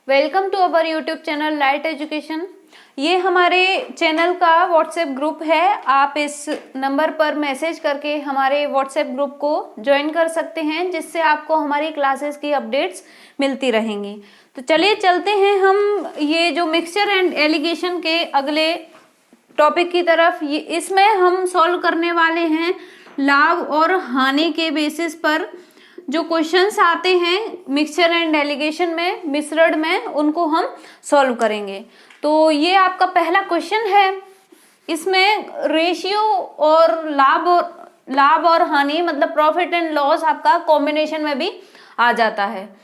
Welcome to our YouTube channel light education. ये हमारे channel का व्हाट्सएप ग्रुप है। आप इस नंबर पर मैसेज करके हमारे व्हाट्सएप ग्रुप को ज्वाइन कर सकते हैं, जिससे आपको हमारी क्लासेस की अपडेट्स मिलती रहेंगी। तो चलिए चलते हैं हम ये जो मिक्सचर एंड एलिगेशन के अगले टॉपिक की तरफ। इसमें हम सॉल्व करने वाले हैं लाभ और हानि के बेसिस पर जो क्वेश्चंस आते हैं मिक्सचर एंड एलिगेशन में, मिश्रण में, उनको हम सॉल्व करेंगे। तो ये आपका पहला क्वेश्चन है। इसमें रेशियो और लाभ और हानि मतलब प्रॉफिट एंड लॉस आपका कॉम्बिनेशन में भी आ जाता है।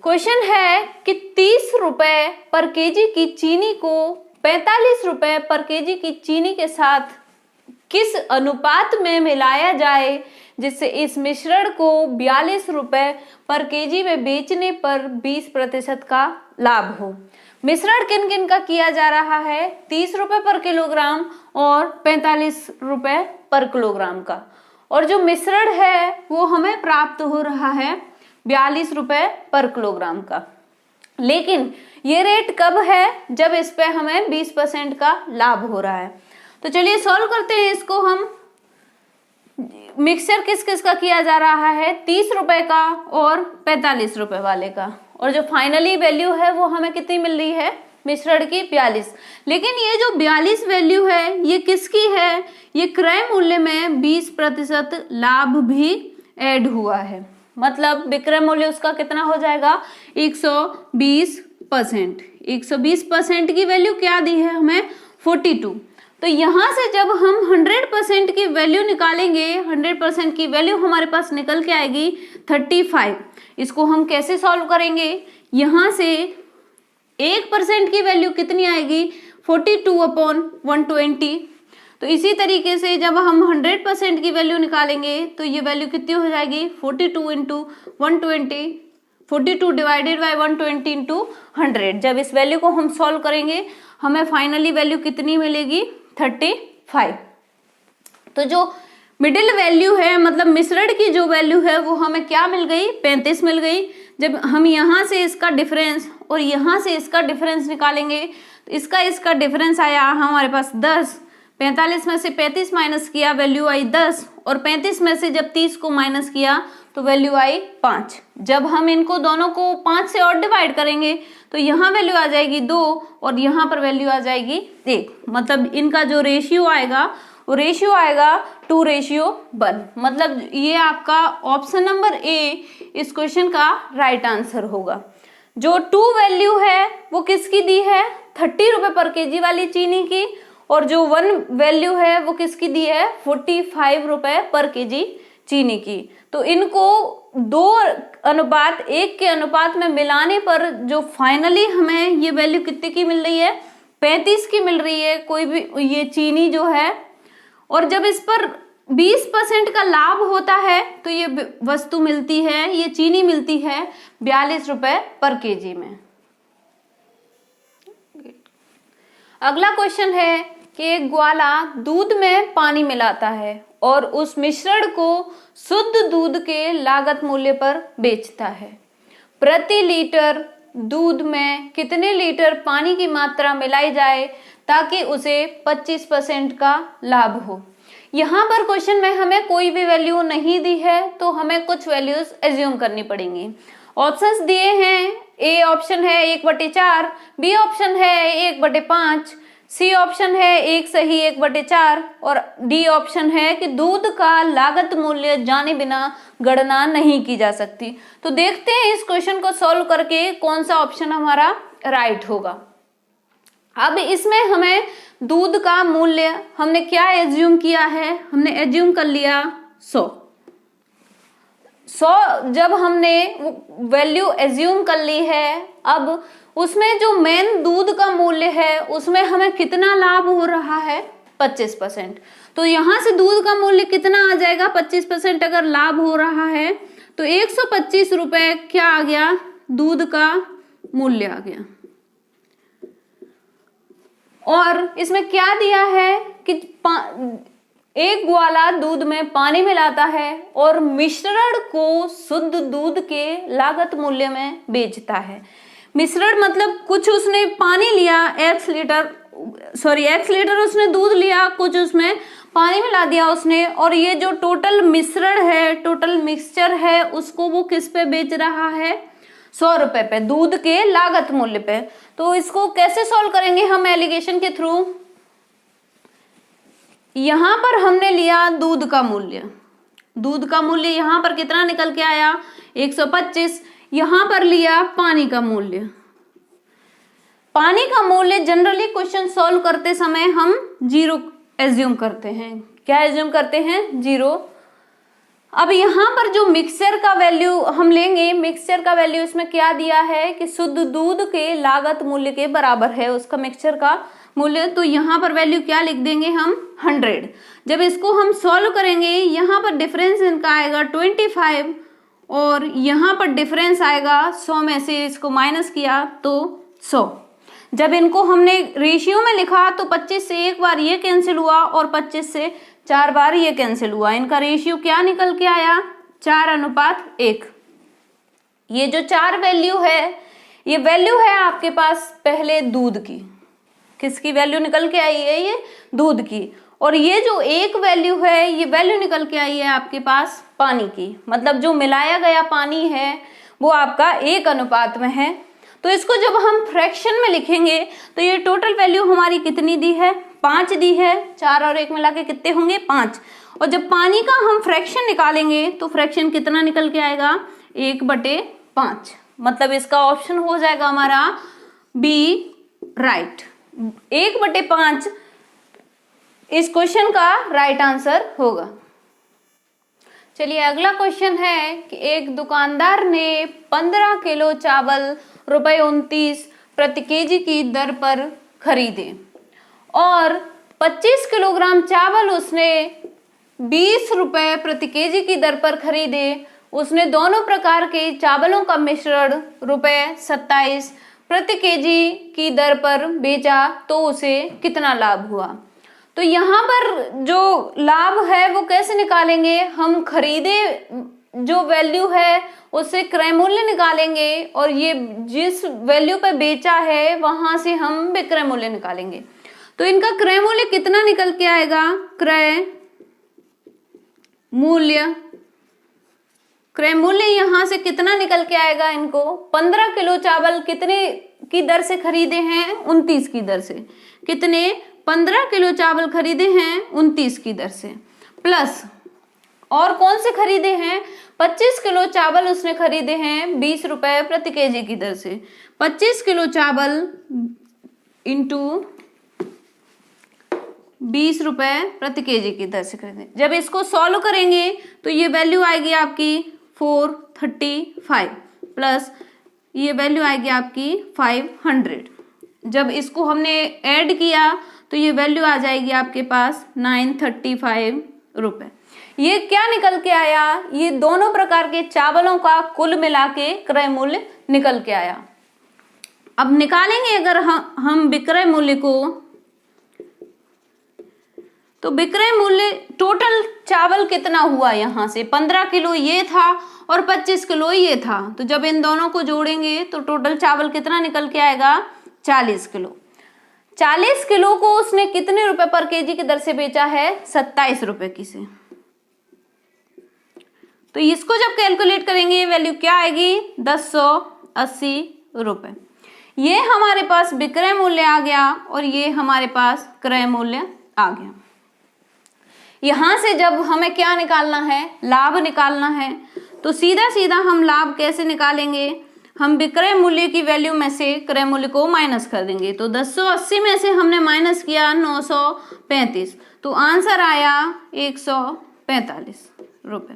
क्वेश्चन है कि 30 रुपए पर केजी की चीनी को 45 रुपए पर केजी की चीनी के साथ किस अनुपात में मिलाया जाए जिससे इस मिश्रण को 42 रुपए पर केजी में बेचने पर 20% का लाभ हो। मिश्रण किन किन का किया जा रहा है? 30 रुपए पर किलोग्राम और 45 रुपए पर किलोग्राम का। और जो मिश्रण है वो हमें प्राप्त हो रहा है 42 रुपए पर किलोग्राम का। लेकिन ये रेट कब है? जब इस पे हमें 20% का लाभ हो रहा है। तो चलिए सॉल्व करते हैं इसको हम। मिक्सचर किस किस का किया जा रहा है? 30 रुपए का और 45 रुपए वाले का। और जो फाइनली वैल्यू है वो हमें कितनी मिल रही है? मिश्रण की 42। लेकिन ये जो 42 वैल्यू है ये किसकी है? ये क्रय मूल्य में 20% लाभ भी ऐड हुआ है। मतलब विक्रय मूल्य उसका कितना हो जाएगा? 120%। 120% की वैल्यू क्या दी है हमें? 42। तो यहां से जब हम 100% की वैल्यू निकालेंगे, 100% की वैल्यू हमारे पास निकल के आएगी 35। इसको हम कैसे सॉल्व करेंगे? यहां से 1% की वैल्यू कितनी आएगी? 42/120। तो इसी तरीके से जब हम 100% की वैल्यू निकालेंगे तो ये वैल्यू कितनी हो जाएगी? 42 × 120, 42 डिवाइडेड बाय 120 × 100। जब इस वैल्यू को हम सॉल्व करेंगे हमें फाइनली वैल्यू कितनी मिलेगी? 35। तो जो मिडिल वैल्यू है मतलब मिश्रण की जो वैल्यू है वो हमें क्या मिल गई? 35 मिल गई। जब हम यहाँ से इसका डिफरेंस और यहाँ से इसका डिफरेंस निकालेंगे तो इसका डिफरेंस आया हमारे पास 10। 45 में से 35 माइनस किया, वैल्यू आई 10। और 35 में से जब 30 को माइनस किया तो वैल्यू आई 5। जब हम इनको दोनों को 5 से और डिवाइड करेंगे तो यहाँ वैल्यू आ जाएगी 2 और यहाँ पर वैल्यू आ जाएगी 1। मतलब इनका जो रेशियो आएगा वो रेशियो आएगा 2:1। मतलब ये आपका ऑप्शन नंबर ए इस क्वेश्चन का राइट आंसर होगा। जो 2 वैल्यू है वो किसकी दी है? 30 रुपए पर केजी वाली चीनी की। और जो 1 वैल्यू है वो किसकी दी है? 45 रुपए पर केजी चीनी की। तो इनको 2:1 के अनुपात में मिलाने पर जो फाइनली हमें ये वैल्यू कितने की मिल रही है? 35 की मिल रही है कोई भी ये चीनी जो है। और जब इस पर 20% का लाभ होता है तो ये वस्तु मिलती है, ये चीनी मिलती है 42 रुपए पर केजी में। अगला क्वेश्चन है कि एक ग्वाला दूध में पानी मिलाता है और उस मिश्रण को शुद्ध दूध के लागत मूल्य पर बेचता है। प्रति लीटर दूध में कितने लीटर पानी की मात्रा मिलाई जाए ताकि उसे 25% का लाभ हो? यहाँ पर क्वेश्चन में हमें कोई भी वैल्यू नहीं दी है तो हमें कुछ वैल्यूज एज्यूम करनी पड़ेंगी। ऑप्शंस दिए हैं। ए ऑप्शन है 1/4, बी ऑप्शन है 1/5, सी ऑप्शन है 1 सही 1/4 और डी ऑप्शन है कि दूध का लागत मूल्य जाने बिना गणना नहीं की जा सकती। तो देखते हैं इस क्वेश्चन को सॉल्व करके कौन सा ऑप्शन हमारा राइट होगा। अब इसमें हमें दूध का मूल्य हमने क्या एज्यूम किया है? हमने एज्यूम कर लिया 100। जब हमने वैल्यू एज्यूम कर ली है, अब उसमें जो मेन दूध का मूल्य है उसमें हमें कितना लाभ हो रहा है? 25%। तो यहां से दूध का मूल्य कितना आ जाएगा? 25% अगर लाभ हो रहा है तो 125 रुपए क्या आ गया? दूध का मूल्य आ गया। और इसमें क्या दिया है कि एक ग्वाला दूध में पानी मिलाता है और मिश्रण को शुद्ध दूध के लागत मूल्य में बेचता है। मिश्रण मतलब कुछ उसने पानी लिया x लीटर उसने दूध लिया, कुछ उसमें पानी मिला दिया उसने, और ये जो टोटल मिश्रण है, टोटल मिक्सचर है, उसको वो किस पे बेच रहा है? 100 रुपए पे, दूध के लागत मूल्य पे। तो इसको कैसे सॉल्व करेंगे हम एलिगेशन के थ्रू? यहां पर हमने लिया दूध का मूल्य, दूध का मूल्य यहां पर कितना निकल के आया? 125। यहां पर लिया पानी का मूल्य, पानी का मूल्य जनरली क्वेश्चन सॉल्व करते समय हम 0 एज्यूम करते हैं। क्या एज्यूम करते हैं? 0। अब यहाँ पर जो मिक्सचर का वैल्यू हम लेंगे, मिक्सचर का वैल्यू इसमें क्या दिया है कि शुद्ध दूध के लागत मूल्य के बराबर है उसका मिक्सचर का मूल्य, तो यहाँ पर वैल्यू क्या लिख देंगे हम? 100। जब इसको हम सॉल्व करेंगे, यहाँ पर डिफरेंस इनका आएगा 25 और यहाँ पर डिफरेंस आएगा 100 में से इसको माइनस किया तो 100। जब इनको हमने रेशियो में लिखा तो 25 से एक बार ये कैंसिल हुआ और 25 से 4 बार ये कैंसिल हुआ। इनका रेशियो क्या निकल के आया? 4:1। ये जो 4 वैल्यू है, ये वैल्यू है आपके पास पहले दूध की। किसकी वैल्यू निकल के आई है? ये दूध की। और ये जो एक वैल्यू है, ये वैल्यू निकल के आई है आपके पास पानी की। मतलब जो मिलाया गया पानी है वो आपका 1 में है। तो इसको जब हम फ्रैक्शन में लिखेंगे तो ये टोटल वैल्यू हमारी कितनी दी है? 5 दी है। 4 और 1 मिला के कितने होंगे? 5। और जब पानी का हम फ्रैक्शन निकालेंगे तो फ्रैक्शन कितना निकल के आएगा? 1/5। मतलब इसका ऑप्शन हो जाएगा हमारा बी राइट। 1/5 इस क्वेश्चन का राइट आंसर होगा। चलिए अगला क्वेश्चन है कि एक दुकानदार ने 15 किलो चावल ₹29 प्रति केजी की दर पर खरीदे और 25 किलोग्राम चावल उसने 20 रुपए प्रति केजी की दर पर खरीदे। उसने दोनों प्रकार के चावलों का मिश्रण ₹27 प्रति केजी की दर पर बेचा तो उसे कितना लाभ हुआ? तो यहाँ पर जो लाभ है वो कैसे निकालेंगे? हम खरीदे जो वैल्यू है उससे क्रय मूल्य निकालेंगे और ये जिस वैल्यू पे बेचा है वहां से हम विक्रय मूल्य निकालेंगे। तो इनका क्रय मूल्य कितना निकल के आएगा? क्रय मूल्य यहाँ से कितना निकल के आएगा? इनको 15 किलो चावल कितने की दर से खरीदे हैं? 29 की दर से। कितने? 15 किलो चावल खरीदे हैं 29 की दर से, प्लस और कौन से खरीदे हैं? 25 किलो चावल उसने खरीदे हैं 20 रुपए प्रति केजी की दर से। 25 किलो चावल इंटू 20 रुपए प्रति केजी की दर से खरीदे। जब इसको सॉल्व करेंगे तो ये वैल्यू आएगी आपकी 435 प्लस ये वैल्यू आएगी आपकी 500। जब इसको हमने ऐड किया तो ये वैल्यू आ जाएगी आपके पास 935 रुपए। ये क्या निकल के आया? ये दोनों प्रकार के चावलों का कुल मिला के क्रय मूल्य निकल के आया। अब निकालेंगे अगर हम विक्रय मूल्य को, तो विक्रय मूल्य टोटल चावल कितना हुआ? यहाँ से 15 किलो ये था और 25 किलो ये था, तो जब इन दोनों को जोड़ेंगे तो टोटल चावल कितना निकल के आएगा? 40 किलो। 40 किलो को उसने कितने रुपए पर केजी की दर से बेचा है? 27 रुपए की से। तो इसको जब कैलकुलेट करेंगे वैल्यू क्या आएगी? 1080 रुपए। ये हमारे पास विक्रय मूल्य आ गया और ये हमारे पास क्रय मूल्य आ गया। यहां से जब हमें क्या निकालना है? लाभ निकालना है। तो सीधा सीधा हम लाभ कैसे निकालेंगे? हम विक्रय मूल्य की वैल्यू में से क्रय मूल्य को माइनस कर देंगे। तो 1080 में से हमने माइनस किया 935, तो आंसर आया 145 रुपए।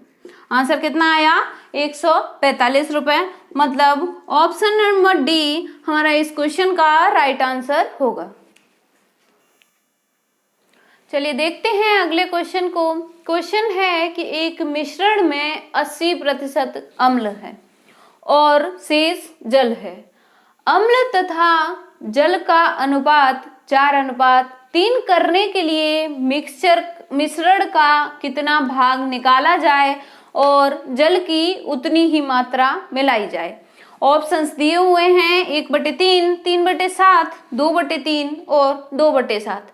आंसर कितना आया? 145 रुपए। मतलब ऑप्शन नंबर डी हमारा इस क्वेश्चन का राइट आंसर होगा। चलिए देखते हैं अगले क्वेश्चन को। क्वेश्चन है कि एक मिश्रण में 80% अम्ल है और शेष जल है। अम्ल तथा जल का अनुपात 4:3 करने के लिए मिश्रण का कितना भाग निकाला जाए और जल की उतनी ही मात्रा मिलाई जाए। ऑप्शंस दिए हुए हैं 1/3, 3/7, 2/3 और 2/7।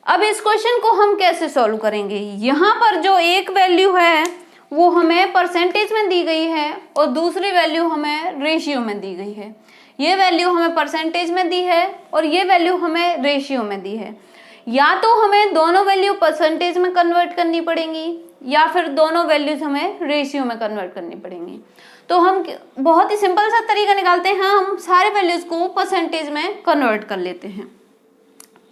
अब इस क्वेश्चन को हम कैसे सॉल्व करेंगे? यहाँ पर जो एक वैल्यू है वो हमें परसेंटेज में दी गई है और दूसरी वैल्यू हमें रेशियो में दी गई है। ये वैल्यू हमें परसेंटेज में दी है और ये वैल्यू हमें रेशियो में दी है। या तो हमें दोनों वैल्यू परसेंटेज में कन्वर्ट करनी पड़ेंगी या फिर दोनों वैल्यूज हमें रेशियो में कन्वर्ट करनी पड़ेंगी। तो हम बहुत ही सिंपल सा तरीका निकालते हैं, हम सारे वैल्यूज को परसेंटेज में कन्वर्ट कर लेते हैं।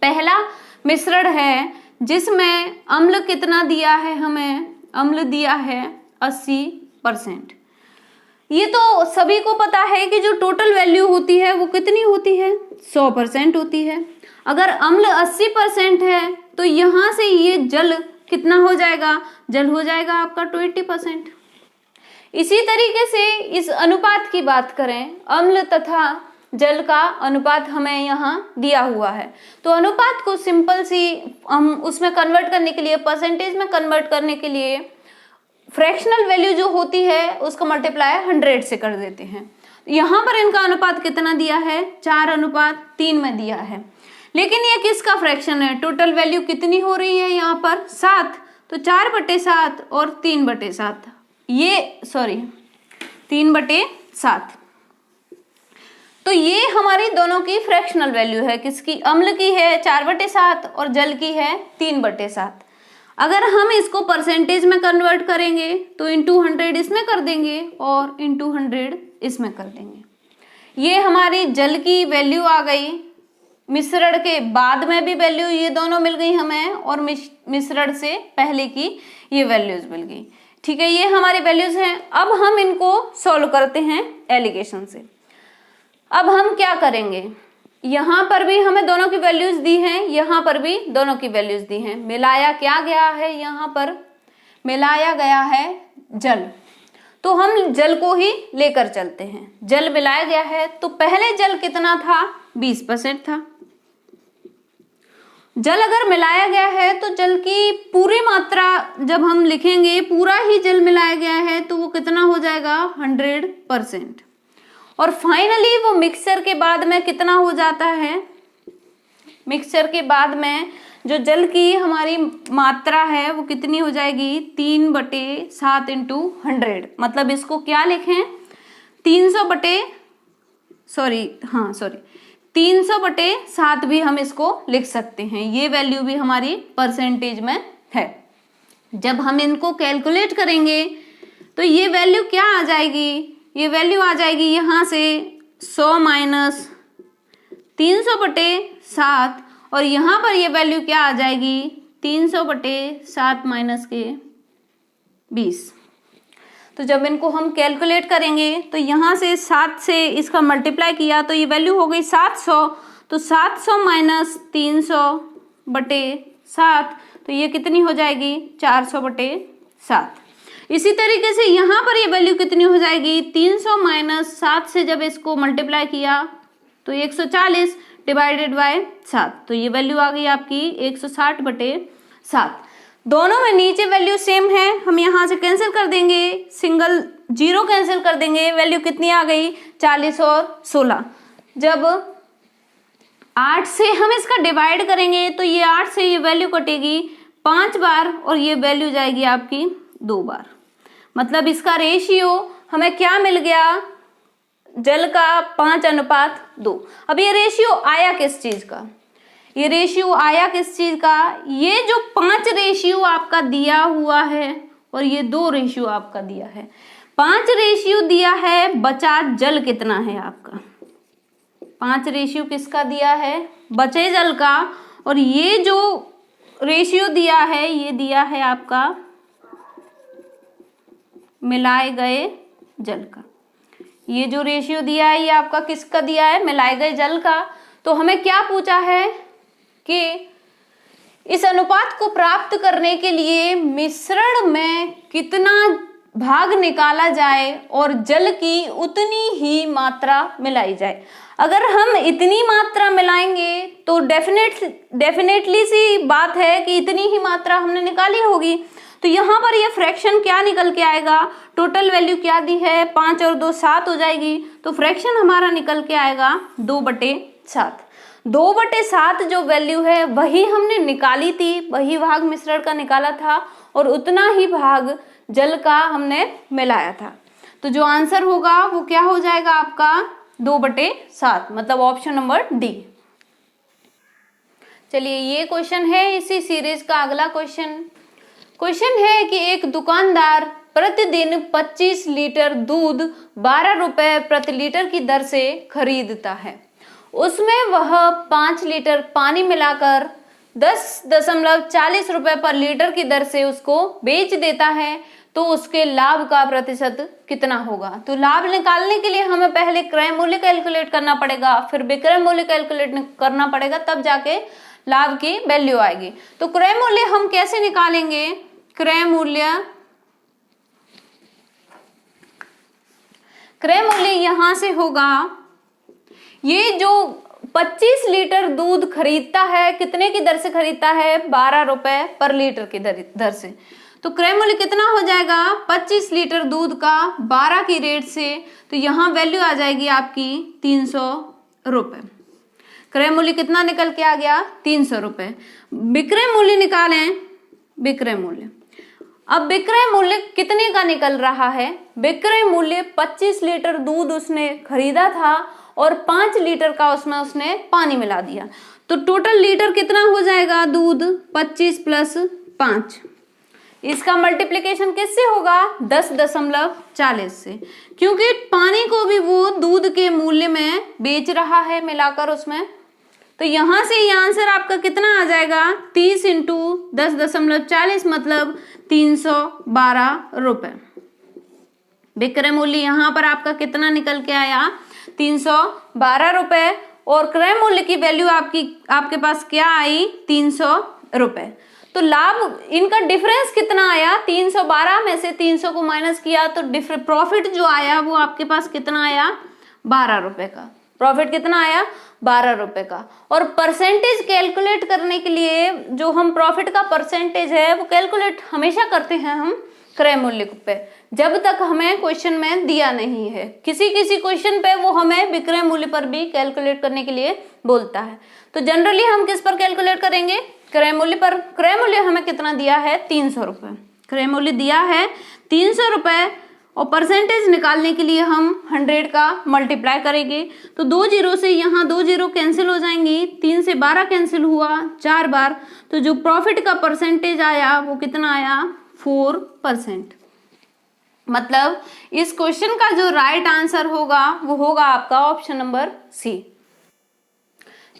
पहला मिश्रण है जिसमें अम्ल कितना दिया है, हमें अम्ल दिया है 80%। ये तो सभी को पता है कि जो टोटल वैल्यू होती है वो कितनी होती है, 100% होती है। अगर अम्ल 80% है तो यहाँ से ये जल कितना हो जाएगा, जल हो जाएगा आपका 20%। इसी तरीके से इस अनुपात की बात करें, अम्ल तथा जल का अनुपात हमें यहाँ दिया हुआ है, तो अनुपात को सिंपल सी हम उसमें कन्वर्ट करने के लिए, परसेंटेज में कन्वर्ट करने के लिए फ्रैक्शनल वैल्यू जो होती है उसका मल्टीप्लाई 100 से कर देते हैं। यहाँ पर इनका अनुपात कितना दिया है, 4:3 में दिया है। लेकिन ये किसका फ्रैक्शन है, टोटल वैल्यू कितनी हो रही है यहाँ पर 7, तो 4/7 और 3/7, ये 3/7। तो ये हमारी दोनों की फ्रैक्शनल वैल्यू है, किसकी, अम्ल की है 4/7 और जल की है 3/7। अगर हम इसको परसेंटेज में कन्वर्ट करेंगे तो इंटू 100 इसमें कर देंगे और इंटू 100 इसमें कर देंगे। ये हमारी जल की वैल्यू आ गई, मिश्रण के बाद में भी वैल्यू ये दोनों मिल गई हमें और मिश्रण से पहले की ये वैल्यूज मिल गई। ठीक है, ये हमारी वैल्यूज हैं। अब हम इनको सॉल्व करते हैं एलिगेशन से। अब हम क्या करेंगे, यहाँ पर भी हमें दोनों की वैल्यूज दी हैं, यहाँ पर भी दोनों की वैल्यूज दी हैं। मिलाया क्या गया है, यहाँ पर मिलाया गया है जल, तो हम जल को ही लेकर चलते हैं। जल मिलाया गया है तो पहले जल कितना था, 20% था। जल अगर मिलाया गया है तो जल की पूरी मात्रा जब हम लिखेंगे, पूरा ही जल मिलाया गया है तो वो कितना हो जाएगा, 100%। और फाइनली वो मिक्सचर के बाद में कितना हो जाता है, मिक्सचर के बाद में जो जल की हमारी मात्रा है वो कितनी हो जाएगी, 3/7 इंटू 100। मतलब इसको क्या लिखें, 300/7 भी हम इसको लिख सकते हैं। ये वैल्यू भी हमारी परसेंटेज में है। जब हम इनको कैलकुलेट करेंगे तो ये वैल्यू क्या आ जाएगी, ये वैल्यू आ जाएगी यहाँ से 100 माइनस 300/7 और यहाँ पर ये वैल्यू क्या आ जाएगी, 300/7 माइनस के 20। तो जब इनको हम कैलकुलेट करेंगे तो यहाँ से 7 से इसका मल्टीप्लाई किया तो ये वैल्यू हो गई 700, तो 700 माइनस 300/7 तो ये कितनी हो जाएगी, 400/7। इसी तरीके से यहाँ पर ये वैल्यू कितनी हो जाएगी, 300 माइनस 7 से जब इसको मल्टीप्लाई किया तो 140 डिवाइडेड बाय 7, तो ये वैल्यू आ गई आपकी 160/7। दोनों में नीचे वैल्यू सेम है, हम यहाँ से कैंसिल कर देंगे, सिंगल जीरो कैंसिल कर देंगे, वैल्यू कितनी आ गई, 40 और 16। जब 8 से हम इसका डिवाइड करेंगे तो ये 8 से ये वैल्यू कटेगी 5 बार और ये वैल्यू जाएगी आपकी 2 बार। मतलब इसका रेशियो हमें क्या मिल गया, जल का 5:2। अब ये रेशियो आया किस चीज का, ये रेशियो आया किस चीज का, ये जो 5 रेशियो आपका दिया हुआ है और ये 2 रेशियो आपका दिया है। 5 रेशियो दिया है, बचा जल कितना है आपका, 5 रेशियो किसका दिया है, बचे जल का। और ये जो रेशियो दिया है ये दिया है आपका मिलाए गए जल का। ये जो रेशियो दिया है ये आपका किसका दिया है, मिलाए गए जल का। तो हमें क्या पूछा है कि इस अनुपात को प्राप्त करने के लिए मिश्रण में कितना भाग निकाला जाए और जल की उतनी ही मात्रा मिलाई जाए। अगर हम इतनी मात्रा मिलाएंगे तो डेफिनेटली सी बात है कि इतनी ही मात्रा हमने निकाली होगी। तो यहाँ पर ये फ्रैक्शन क्या निकल के आएगा, टोटल वैल्यू क्या दी है, 5 और 2 7 हो जाएगी। तो फ्रैक्शन हमारा निकल के आएगा 2/7। 2/7 जो वैल्यू है वही हमने निकाली थी, वही भाग मिश्रण का निकाला था और उतना ही भाग जल का हमने मिलाया था। तो जो आंसर होगा वो क्या हो जाएगा आपका 2/7, मतलब ऑप्शन नंबर डी। चलिए ये क्वेश्चन है इसी सीरीज का अगला क्वेश्चन है कि एक दुकानदार प्रतिदिन 25 लीटर दूध 12 रुपए प्रति लीटर की दर से खरीदता है। उसमें वह 5 लीटर पानी मिलाकर 10.40 रुपए पर लीटर की दर से उसको बेच देता है, तो उसके लाभ का प्रतिशत कितना होगा। तो लाभ निकालने के लिए हमें पहले क्रय मूल्य कैलकुलेट करना पड़ेगा, फिर विक्रय मूल्य कैलकुलेट करना पड़ेगा, तब जाके लाभ की वैल्यू आएगी। तो क्रय मूल्य हम कैसे निकालेंगे, क्रय मूल्य यहां से होगा, ये जो 25 लीटर दूध खरीदता है कितने की दर से खरीदता है, 12 रुपए पर लीटर की दर से। तो क्रय मूल्य कितना हो जाएगा 25 लीटर दूध का 12 की रेट से, तो यहाँ वैल्यू आ जाएगी आपकी 300 रुपए। क्रय मूल्य कितना निकल के आ गया 300 रुपए। विक्रय मूल्य निकालें, विक्रय मूल्य, अब विक्रय मूल्य कितने का निकल रहा है, विक्रय मूल्य 25 लीटर दूध उसने खरीदा था और 5 लीटर का उसमें उसने पानी मिला दिया, तो टोटल लीटर कितना हो जाएगा दूध 25 + 5। इसका मल्टीप्लिकेशन किससे होगा 10.40 से, क्योंकि पानी को भी वो दूध के मूल्य में बेच रहा है मिलाकर उसमें। तो यहां से ये आंसर आपका कितना आ जाएगा 30 × 10.40 मतलब 312 रुपए। विक्रय मूल्य यहाँ पर आपका कितना निकल के आया 312 रुपए और क्रय मूल्य की वैल्यू आपके पास क्या आई 300 रुपए। तो लाभ इनका डिफरेंस कितना आया 312 में से 300 को माइनस किया तो प्रॉफिट जो आया वो आपके पास कितना आया 12 रुपए का। प्रॉफिट कितना आया 12 रुपए का। और परसेंटेज कैलकुलेट करने के लिए जो हम प्रॉफिट का परसेंटेज है वो कैलकुलेट हमेशा करते हैं हम क्रय मूल्य पे, जब तक हमें क्वेश्चन में दिया नहीं है। किसी क्वेश्चन पे वो हमें विक्रय मूल्य पर भी कैलकुलेट करने के लिए बोलता है। तो जनरली हम किस पर कैलकुलेट करेंगे क्रय मूल्य पर। क्रय मूल्य हमें कितना दिया है 300 रुपए, क्रय मूल्य दिया है 300 रुपए और परसेंटेज निकालने के लिए हम 100 का मल्टीप्लाई करेंगे। तो 2 जीरो से यहाँ 2 जीरो कैंसिल हो जाएंगी, 3 से 12 कैंसिल हुआ 4 बार, तो जो प्रॉफिट का परसेंटेज आया वो कितना आया 4%। मतलब इस क्वेश्चन का जो राइट आंसर होगा वो होगा आपका ऑप्शन नंबर सी।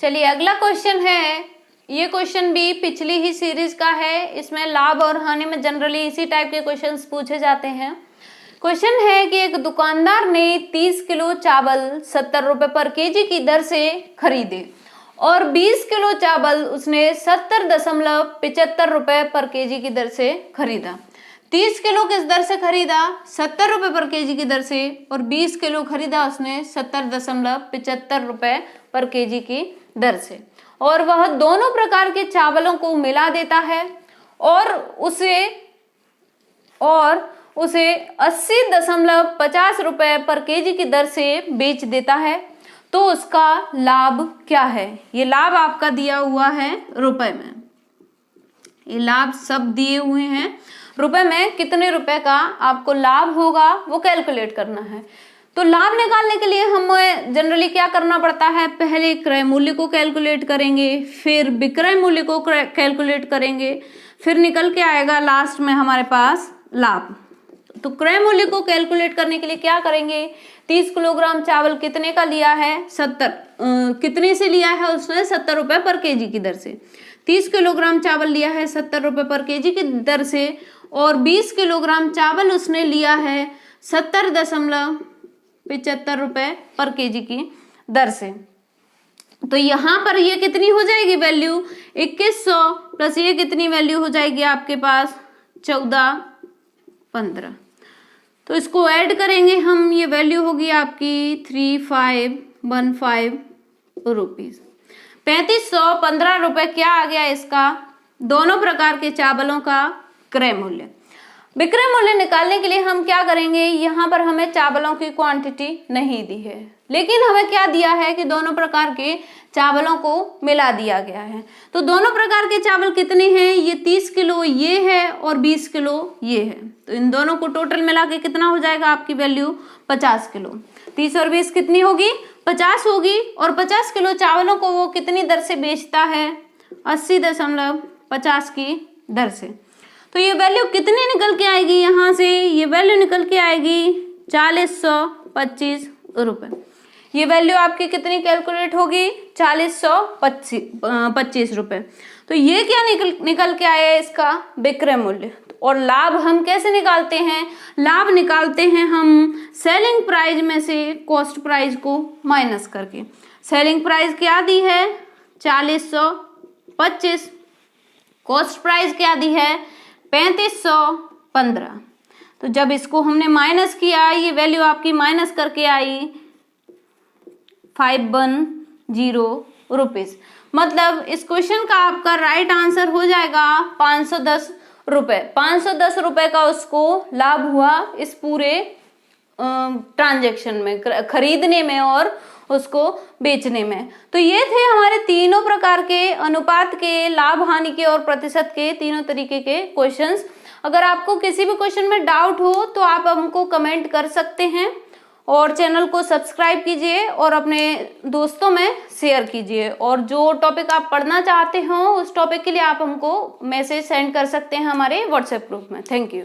चलिए अगला क्वेश्चन है, ये क्वेश्चन भी पिछली ही सीरीज का है। इसमें लाभ और हानि में जनरली इसी टाइप के क्वेश्चंस पूछे जाते हैं। क्वेश्चन है कि एक दुकानदार ने 30 किलो चावल 70 रुपए पर केजी की दर से खरीदे और 20 किलो चावल उसने 70.75 रुपए पर केजी की दर से खरीदा। 30 किलो किस दर से खरीदा 70 रुपए पर केजी की दर से और 20 किलो खरीदा उसने 70.75 रुपए पर केजी की दर से, और वह दोनों प्रकार के चावलों को मिला देता है और उसे 80.50 रुपए पर केजी की दर से बेच देता है, तो उसका लाभ क्या है। ये लाभ आपका दिया हुआ है रुपए में, ये लाभ सब दिए हुए हैं रुपए में, कितने रुपए का आपको लाभ होगा वो कैलकुलेट करना है। तो लाभ निकालने के लिए हमें जनरली क्या करना पड़ता है, पहले क्रय मूल्य को कैलकुलेट करेंगे, फिर विक्रय मूल्य को कैलकुलेट करेंगे, फिर निकल के आएगा लास्ट में हमारे पास लाभ। तो क्रय मूल्य को कैलकुलेट करने के लिए क्या करेंगे, 30 किलोग्राम चावल कितने का लिया है 70, कितने से लिया है उसने 70 रुपए पर केजी की दर से। 30 किलोग्राम चावल लिया है 70 रुपए पर केजी की दर से और 20 किलोग्राम चावल उसने लिया है 70.75 रुपए पर केजी की दर से। तो यहाँ पर ये कितनी हो जाएगी वैल्यू 2100 प्लस ये कितनी वैल्यू हो जाएगी आपके पास 1415। तो इसको ऐड करेंगे हम, ये वैल्यू होगी आपकी 3515 रुपीज। 3515 रुपए क्या आ गया इसका, दोनों प्रकार के चावलों का क्रय मूल्य। विक्रय मूल्य निकालने के लिए हम क्या करेंगे, यहाँ पर हमें चावलों की क्वांटिटी नहीं दी है, लेकिन हमें क्या दिया है कि दोनों प्रकार के चावलों को मिला दिया गया है। तो दोनों प्रकार के चावल कितने हैं, ये 30 किलो ये है और 20 किलो ये है। तो इन दोनों को टोटल मिला के कितना हो जाएगा आपकी वैल्यू 50 किलो। 30 और 20 कितनी होगी, 50 होगी। और 50 किलो चावलों को वो कितनी दर से बेचता है, 80.50 की दर से। तो ये वैल्यू कितनी निकल के आएगी, यहाँ से ये वैल्यू निकल के आएगी 4025 रुपए। ये वैल्यू आपकी कितनी कैलकुलेट होगी, 4025 रुपए। तो ये क्या निकल के आया इसका विक्रय मूल्य। और लाभ हम कैसे निकालते हैं, लाभ निकालते हैं हम सेलिंग प्राइस में से कॉस्ट प्राइस को माइनस करके। सेलिंग प्राइस क्या दी है 4025, कॉस्ट प्राइस क्या दी है 3515। तो जब इसको हमने माइनस किया, ये वैल्यू आपकी माइनस करके आई 510 रुपीज। मतलब इस क्वेश्चन का आपका राइट आंसर हो जाएगा 510 रुपए। 510 रुपए का उसको लाभ हुआ इस पूरे ट्रांजैक्शन में, खरीदने में और उसको बेचने में। तो ये थे हमारे तीनों प्रकार के अनुपात के, लाभ हानि के और प्रतिशत के तीनों तरीके के क्वेश्चंस। अगर आपको किसी भी क्वेश्चन में डाउट हो तो आप हमको कमेंट कर सकते हैं और चैनल को सब्सक्राइब कीजिए और अपने दोस्तों में शेयर कीजिए। और जो टॉपिक आप पढ़ना चाहते हो उस टॉपिक के लिए आप हमको मैसेज सेंड कर सकते हैं हमारे व्हाट्सएप ग्रुप में। Thank you.